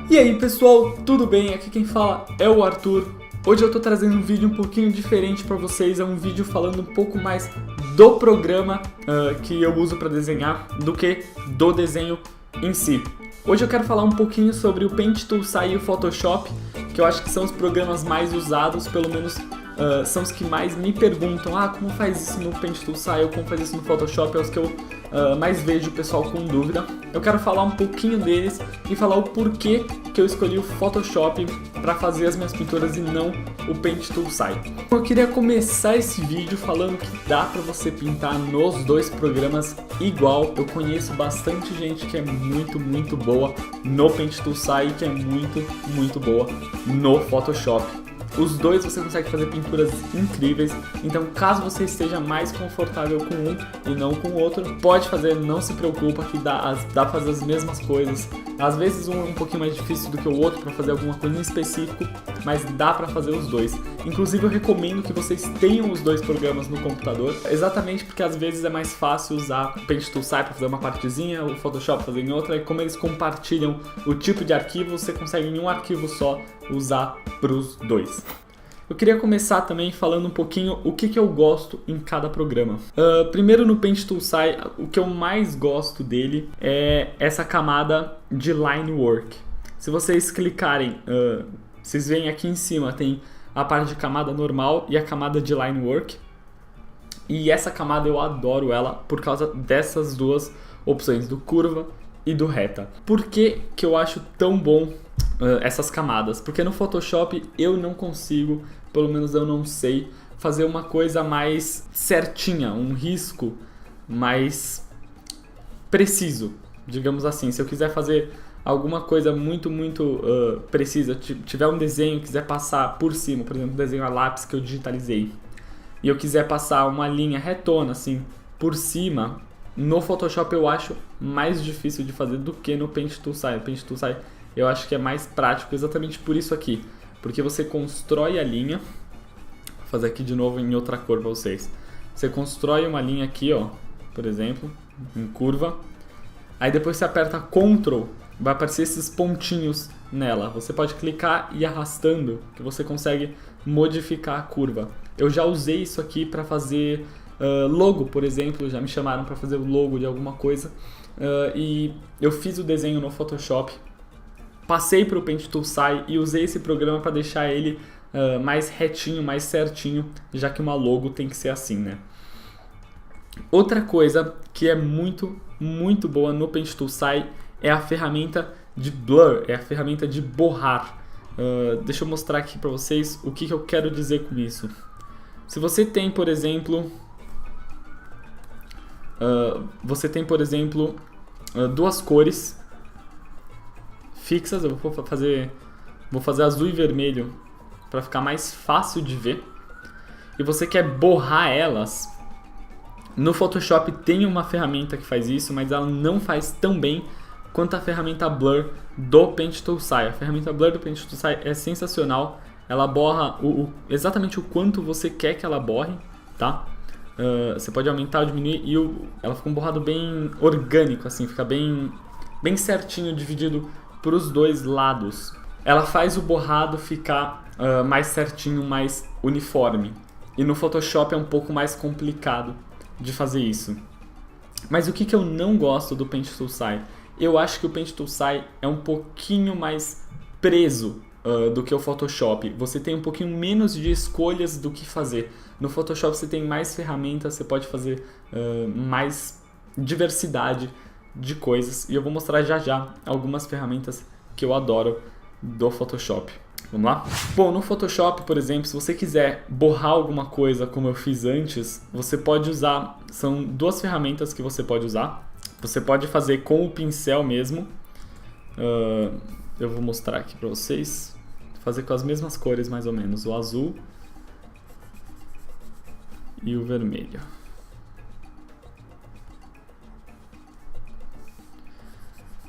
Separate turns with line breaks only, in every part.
E aí pessoal, tudo bem? Aqui quem fala é o Arthur. Hoje eu tô trazendo um vídeo um pouquinho diferente pra vocês, é um vídeo falando um pouco mais do programa que eu uso pra desenhar do que do desenho em si. Hoje eu quero falar um pouquinho sobre o Paint Toolsai e o Photoshop, que eu acho que são os programas mais usados, pelo menos são os que mais me perguntam, como faz isso no Paint Toolsai ou como faz isso no Photoshop, é os que eu mais vejo o pessoal com dúvida. Eu quero falar um pouquinho deles e falar o porquê que eu escolhi o Photoshop para fazer as minhas pinturas e não o Paint Toolsai. Eu queria começar esse vídeo falando que dá para você pintar nos dois programas igual. Eu conheço bastante gente que é muito boa no Paint Toolsai e que é muito boa no Photoshop. Os dois você consegue fazer pinturas incríveis, então caso você esteja mais confortável com um e não com o outro, pode fazer, não se preocupa que dá pra fazer as mesmas coisas. Às vezes um é um pouquinho mais difícil do que o outro para fazer alguma coisa em específico, mas dá para fazer os dois. Inclusive eu recomendo que vocês tenham os dois programas no computador, exatamente porque às vezes é mais fácil usar o Paint Toolsai para fazer uma partezinha, o Photoshop fazer em outra, e como eles compartilham o tipo de arquivo, você consegue em um arquivo só usar para os dois. Eu queria começar também falando um pouquinho o que eu gosto em cada programa. Primeiro no Paint Toolsai, o que eu mais gosto dele é essa camada de line work. Se vocês clicarem, vocês veem aqui em cima, tem a parte de camada normal e a camada de line work. E essa camada eu adoro ela por causa dessas duas opções, do curva e do reta. Por que que eu acho tão bom essas camadas? Porque no Photoshop eu não consigo, pelo menos eu não sei, fazer uma coisa mais certinha, um risco mais preciso, digamos assim. Se eu quiser fazer alguma coisa muito precisa, tiver um desenho, quiser passar por cima, por exemplo, um desenho a lápis que eu digitalizei, e eu quiser passar uma linha retona assim por cima, no Photoshop eu acho mais difícil de fazer do que no Paint Toolsai. O Paint Toolsai eu acho que é mais prático exatamente por isso aqui, porque você constrói a linha. Vou fazer aqui de novo em outra cor para vocês. Você constrói uma linha aqui, ó, por exemplo, em curva. Aí depois você aperta Ctrl, vai aparecer esses pontinhos nela. Você pode clicar e ir arrastando, que você consegue modificar a curva. Eu já usei isso aqui para fazer logo, por exemplo. Já me chamaram para fazer o logo de alguma coisa e eu fiz o desenho no Photoshop. Passei para o Paint Toolsai e usei esse programa para deixar ele mais retinho, mais certinho, já que uma logo tem que ser assim, né? Outra coisa que é muito boa no Paint Toolsai é a ferramenta de blur, é a ferramenta de borrar. Deixa eu mostrar aqui para vocês o que eu quero dizer com isso. Se você tem, por exemplo, duas cores fixas, eu vou fazer azul e vermelho para ficar mais fácil de ver, e você quer borrar elas. No Photoshop tem uma ferramenta que faz isso, mas ela não faz tão bem quanto a ferramenta Blur do Paint Toolsai. A ferramenta Blur do Paint Toolsai é sensacional, ela borra exatamente o quanto você quer que ela borre, tá? Você pode aumentar ou diminuir e ela fica um borrado bem orgânico, assim, fica bem certinho, dividido para os dois lados. Ela faz o borrado ficar mais certinho, mais uniforme. E no Photoshop é um pouco mais complicado de fazer isso. Mas o que eu não gosto do Paint Toolsai? Eu acho que o Paint Toolsai é um pouquinho mais preso do que o Photoshop. Você tem um pouquinho menos de escolhas do que fazer. No Photoshop você tem mais ferramentas, você pode fazer mais diversidade de coisas, e eu vou mostrar já algumas ferramentas que eu adoro do Photoshop. Vamos lá? Bom, no Photoshop, por exemplo, se você quiser borrar alguma coisa como eu fiz antes, você pode usar, são duas ferramentas que você pode usar. Você pode fazer com o pincel mesmo, eu vou mostrar aqui para vocês, fazer com as mesmas cores mais ou menos, o azul e o vermelho.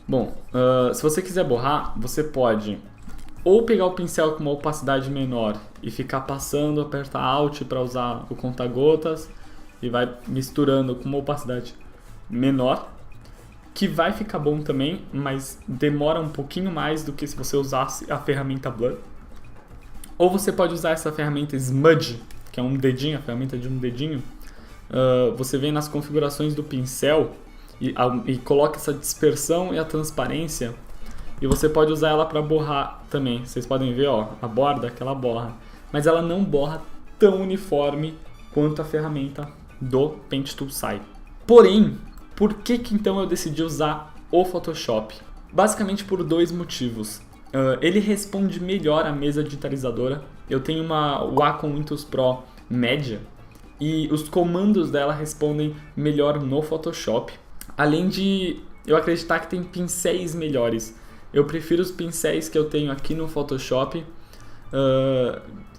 Bom, se você quiser borrar, você pode ou pegar o pincel com uma opacidade menor e ficar passando, apertar Alt para usar o conta-gotas e vai misturando com uma opacidade menor, que vai ficar bom também, mas demora um pouquinho mais do que se você usasse a ferramenta Blur. Ou você pode usar essa ferramenta Smudge, que é um dedinho, a ferramenta de um dedinho. Você vem nas configurações do pincel e coloca essa dispersão e a transparência. E você pode usar ela para borrar também. Vocês podem ver, ó, a borda que ela borra. Mas ela não borra tão uniforme quanto a ferramenta do Paint Tool Sai. Porém, por que então eu decidi usar o Photoshop? Basicamente por dois motivos. Ele responde melhor à mesa digitalizadora. Eu tenho uma Wacom Intuos Pro média e os comandos dela respondem melhor no Photoshop. Além de eu acreditar que tem pincéis melhores. Eu prefiro os pincéis que eu tenho aqui no Photoshop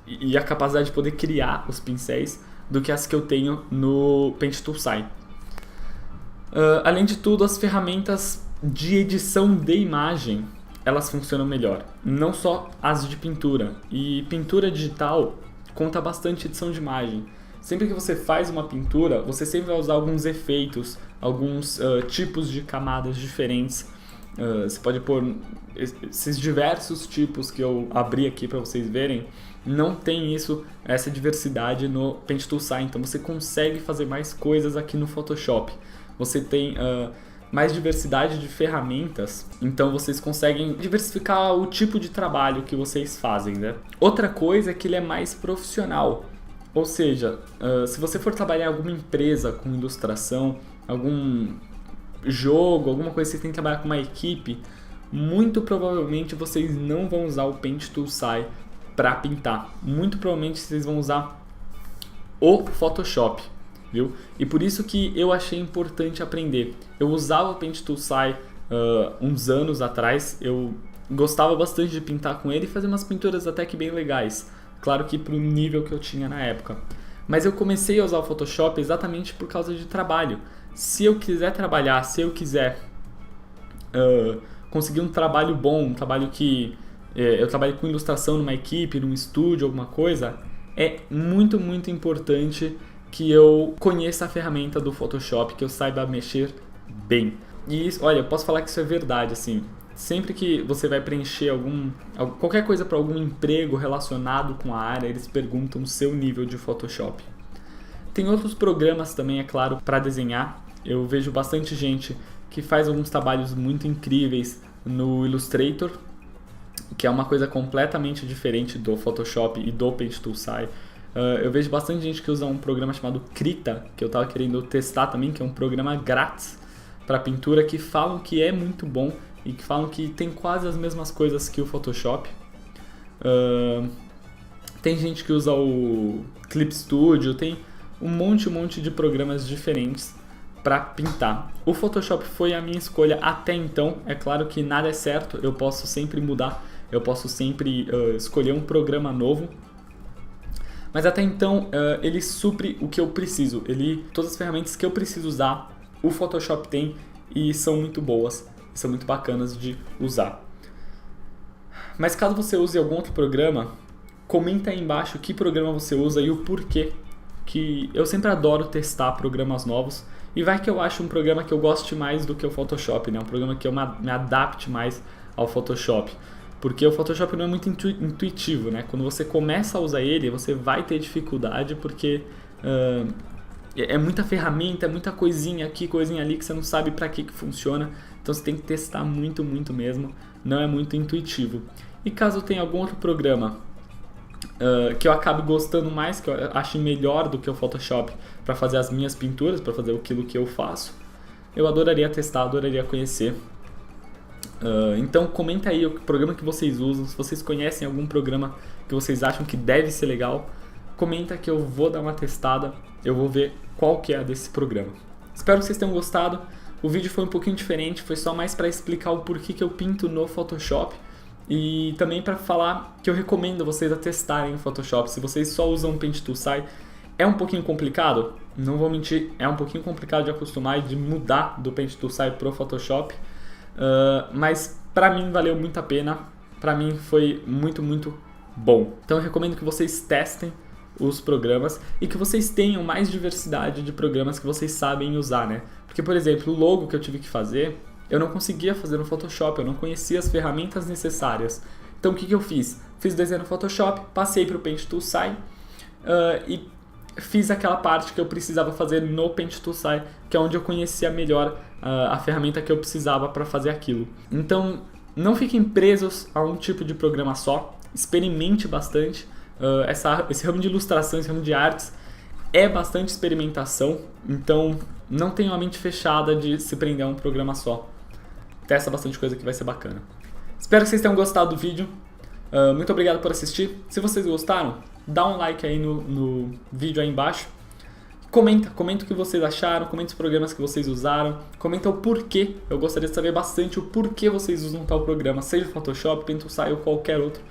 e a capacidade de poder criar os pincéis do que as que eu tenho no Paint Tool Sai. Além de tudo, as ferramentas de edição de imagem, elas funcionam melhor. Não só as de pintura. E pintura digital conta bastante edição de imagem. Sempre que você faz uma pintura, você sempre vai usar alguns efeitos, alguns tipos de camadas diferentes. Você pode pôr esses diversos tipos que eu abri aqui para vocês verem. Não tem essa diversidade no Paint Tool Sai, então você consegue fazer mais coisas aqui no Photoshop. Você tem mais diversidade de ferramentas, então vocês conseguem diversificar o tipo de trabalho que vocês fazem, né? Outra coisa é que ele é mais profissional, ou seja, se você for trabalhar em alguma empresa com ilustração, algum jogo, alguma coisa que você tem que trabalhar com uma equipe, muito provavelmente vocês não vão usar o Paint Tool Sai para pintar. Muito provavelmente vocês vão usar o Photoshop, viu? E por isso que eu achei importante aprender. Eu usava o Paint Tool Sai uns anos atrás, eu gostava bastante de pintar com ele e fazer umas pinturas até que bem legais. Claro que para o nível que eu tinha na época. Mas eu comecei a usar o Photoshop exatamente por causa de trabalho. Se eu quiser trabalhar, se eu quiser conseguir um trabalho bom, um trabalho que eu trabalho com ilustração numa equipe, num estúdio, alguma coisa, é muito, muito importante que eu conheça a ferramenta do Photoshop, que eu saiba mexer bem. E isso, olha, eu posso falar que isso é verdade, assim. Sempre que você vai preencher qualquer coisa para algum emprego relacionado com a área, eles perguntam o seu nível de Photoshop. Tem outros programas também, é claro, para desenhar. Eu vejo bastante gente que faz alguns trabalhos muito incríveis no Illustrator, que é uma coisa completamente diferente do Photoshop e do Paint Tool Sai. Eu vejo bastante gente que usa um programa chamado Krita, que eu estava querendo testar também, que é um programa grátis para pintura, que falam que é muito bom e que falam que tem quase as mesmas coisas que o Photoshop. Tem gente que usa o Clip Studio, tem um monte de programas diferentes para pintar. O Photoshop foi a minha escolha até então. É claro que nada é certo, eu posso sempre mudar, eu posso sempre escolher um programa novo. Mas até então ele supre o que eu preciso. Todas as ferramentas que eu preciso usar, o Photoshop tem e são muito boas, são muito bacanas de usar. Mas caso você use algum outro programa, comenta aí embaixo que programa você usa e o porquê. Que eu sempre adoro testar programas novos. E vai que eu acho um programa que eu goste mais do que o Photoshop, né? Um programa que eu me adapte mais ao Photoshop. Porque o Photoshop não é muito intuitivo, né? Quando você começa a usar ele, você vai ter dificuldade porque é muita ferramenta, é muita coisinha aqui, coisinha ali que você não sabe para que funciona. Então você tem que testar muito mesmo. Não é muito intuitivo. E caso tenha algum outro programa que eu acabe gostando mais, que eu ache melhor do que o Photoshop para fazer as minhas pinturas, para fazer aquilo que eu faço, eu adoraria testar, adoraria conhecer. Então comenta aí o programa que vocês usam, se vocês conhecem algum programa que vocês acham que deve ser legal, comenta que eu vou dar uma testada, eu vou ver qual que é desse programa. Espero que vocês tenham gostado, o vídeo foi um pouquinho diferente, foi só mais para explicar o porquê que eu pinto no Photoshop e também para falar que eu recomendo vocês a testarem o Photoshop. Se vocês só usam o Paint Tool Sai, é um pouquinho complicado, não vou mentir, é um pouquinho complicado de acostumar e de mudar do Paint Tool Sai pro Photoshop. Mas pra mim valeu muito a pena, pra mim foi muito bom. Então eu recomendo que vocês testem os programas e que vocês tenham mais diversidade de programas que vocês sabem usar, né? Porque, por exemplo, o logo que eu tive que fazer, eu não conseguia fazer no Photoshop, eu não conhecia as ferramentas necessárias. Então o que eu fiz? Fiz o desenho no Photoshop, passei para o Paint Tool SAI e fiz aquela parte que eu precisava fazer no Paint Tool SAI, que é onde eu conhecia melhor a ferramenta que eu precisava para fazer aquilo. Então não fiquem presos a um tipo de programa só, experimente bastante. Esse ramo de ilustração, esse ramo de artes é bastante experimentação, então não tenha a mente fechada de se prender a um programa só. Testa bastante coisa que vai ser bacana. Espero que vocês tenham gostado do vídeo. Muito obrigado por assistir. Se vocês gostaram, dá um like aí no vídeo aí embaixo. Comenta o que vocês acharam, comenta os programas que vocês usaram, comenta o porquê. Eu gostaria de saber bastante o porquê vocês usam tal programa, seja o Photoshop, Paint Tool SAI ou qualquer outro.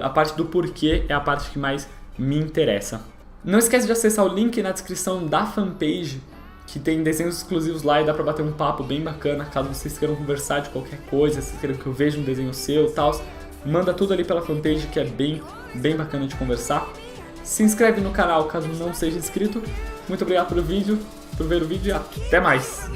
A parte do porquê é a parte que mais me interessa. Não esquece de acessar o link na descrição da fanpage, que tem desenhos exclusivos lá e dá pra bater um papo bem bacana, caso vocês queiram conversar de qualquer coisa, se queiram que eu veja um desenho seu e tal. Manda tudo ali pela fanpage, que é bem bacana de conversar. Se inscreve no canal caso não seja inscrito. Muito obrigado por ver o vídeo e até mais!